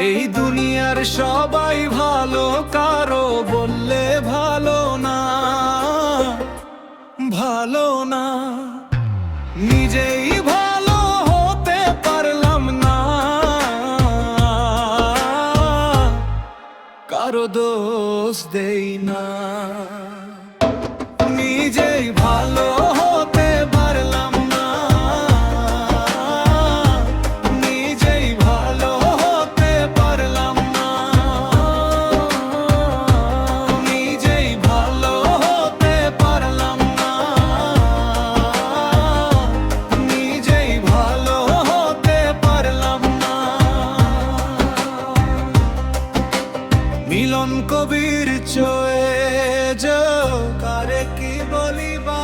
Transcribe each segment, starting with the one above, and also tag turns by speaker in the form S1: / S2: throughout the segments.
S1: এই দুনিয়ার সবাই ভালো, কারো বললে ভালো না, ভালো না। নিজেই ভালো হতে পারলাম না, কারো দোষ দেই না। নিজেই ভালো হতে পারলাম না, নিজেই ভালো হতে পারলাম না, নিজেই ভালো হতে পারলাম না, নিজেই ভালো হতে পারলাম না। মিলন কবির চয়ে কারে কি বলিবা,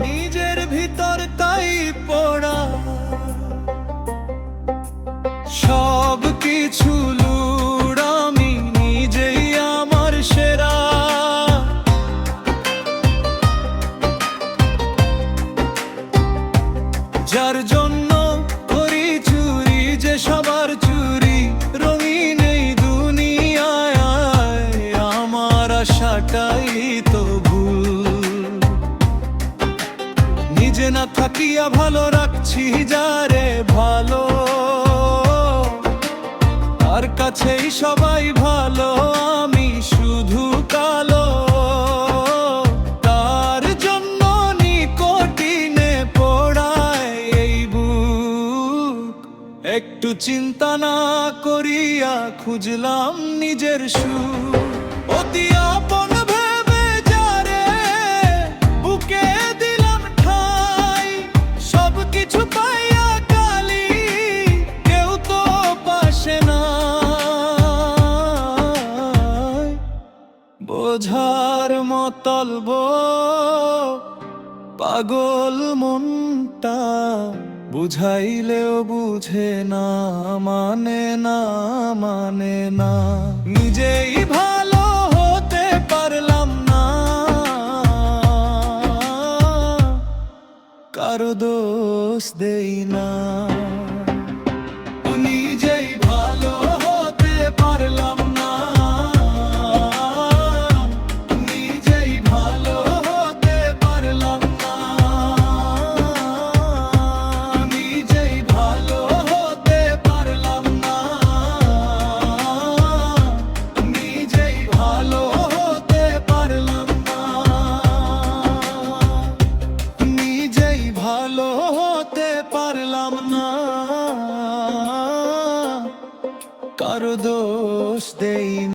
S1: নিজের ভিতর তাই পড়া। সব কিছু লুড়ামি, নিজেই আমার সেরা। যার জন্য করি চুরি, যে সবার চুরি রঙিন এই দুনিয়ায়, আমার আশাটাই তো ভুল। নিজে না থাকিয়া ভালো রাখছি যারে ভালো, তার কাছেই সবাই ভালো, আমি শুধু কালো। তার জন্য নিকটিনে পোড়ায় এই বুক, একটু চিন্তা না করিয়া খুঁজলাম নিজের সুখ। অতি আপন ভেবে যারে বুকে দিলাম ঠাই, সব কিছু পাইয়া কালি কেউ তো পাশে নাই। বোঝার মতলব পাগল মনটা, বুঝাইলেও বুঝে না, মানে না, মানে না। নিজেই ভালো হতে পারলাম না, কারো দোষ দেই না। নিজেই ভালো হতে পারলাম না, নিজেই ভালো হতে পারলাম না, নিজেই ভালো হতে পারলাম না, নিজেই ভালো হতে পারলাম না, নিজেই ভালো হতে পারলাম না, কারো দোষ দেই না।